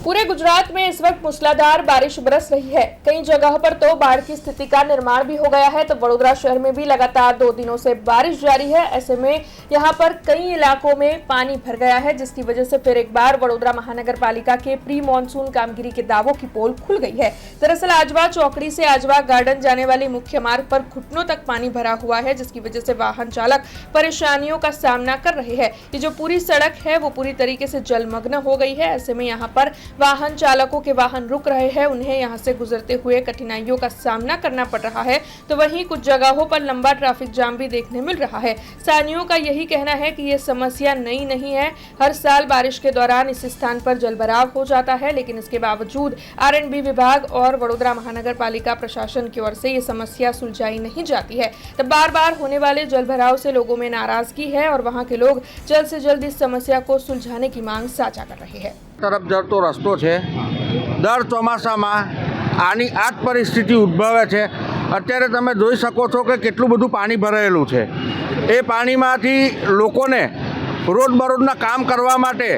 पूरे गुजरात में इस वक्त मूसलाधार बारिश बरस रही है। कई जगहों पर तो बाढ़ की स्थिति का निर्माण भी हो गया है, तो वडोदरा शहर में भी लगातार 2 दिनों से बारिश जारी है। ऐसे में यहां पर कई इलाकों में पानी भर गया है, जिसकी वजह से फिर एक बार वडोदरा महानगर पालिका के प्री मानसून कामगिरी के दावों की पोल खुल गई है। दरअसल आजवा चौकड़ी से आजवा गार्डन जाने वाली मुख्य मार्ग पर घुटनों तक पानी भरा हुआ है, जिसकी वजह से वाहन चालक परेशानियों का सामना कर रहे हैं। ये जो पूरी सड़क है वो पूरी तरीके से जलमग्न हो गई है। ऐसे में यहाँ पर वाहन चालकों के वाहन रुक रहे हैं, उन्हें यहां से गुजरते हुए कठिनाइयों का सामना करना पड़ रहा है। तो वहीं कुछ जगहों पर लंबा ट्रैफिक जाम भी देखने मिल रहा है। स्थानीयों का यही कहना है कि ये समस्या नई नहीं है। हर साल बारिश के दौरान इस स्थान पर जलभराव हो जाता है, लेकिन इसके बावजूद R&B विभाग और वडोदरा महानगर पालिका प्रशासन की ओर से ये समस्या सुलझाई नहीं जाती है। तब बार बार होने वाले जलभराव से लोगों में नाराजगी है और वहां के लोग जल्द से जल्द इस समस्या को सुलझाने की मांग साझा कर रहे हैं। तरफ जड़तो रस्तो है। दर ચોમાસામાં આની આ જ પરિસ્થિતિ ઉદ્ભવે છે। અત્યારે તમે જોઈ શકો છો કે કેટલું બધું પાણી ભરાયેલું છે। એ પાણીમાંથી લોકોને રોજબરોજના કામ કરવા માટે,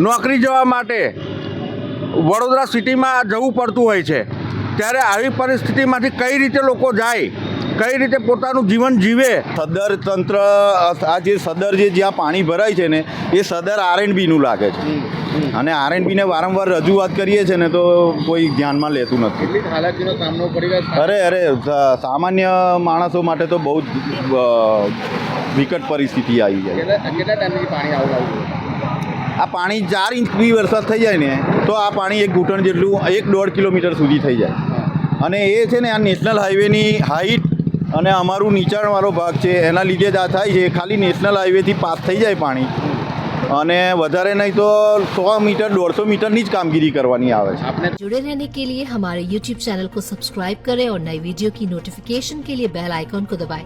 નોકરી જવા માટે વડોદરા સિટીમાં જવું પડતું હોય છે। ત્યારે આવી પરિસ્થિતિમાંથી કઈ રીતે લોકો જાય, કઈ રીતે પોતાનું જીવન જીવે। સદર તંત્ર આ જે સદર જ્યાં પાણી ભરાય છે ને એ સદર R&Bનું લાગે છે અને R&Bને વારંવાર રજૂઆત કરીએ છીએ ને તો કોઈ ધ્યાનમાં લેતું નથી। હાલાકીનો સામનો પડી રહ્યો છે। અરે સામાન્ય માણસો માટે તો બહુ જ વિકટ પરિસ્થિતિ આવી જાય। કેટલા ટાઈમથી પાણી આવું આ પાણી 4 ઇંચ બી વરસાદ થઈ જાય ને તો આ પાણી એક ઘૂંટણ જેટલું 1-1.5 કિલોમીટર સુધી થઈ જાય। અને એ છે ને આ નેશનલ હાઈવેની હાઈટ અને અમારું નીચાણવાળો ભાગ છે એના લીધે જ આ થાય છે। ખાલી નેશનલ હાઈવેથી પાસ થઈ જાય પાણી અને વધારે નહીં તો 100 मीटर 150 मीटરની જ કામગીરી કરવાની આવે છે। जुड़े रहने के लिए हमारे YouTube चैनल को सब्सक्राइब करें और नई वीडियो की नोटिफिकेशन के लिए बेल आइकॉन को दबाएं।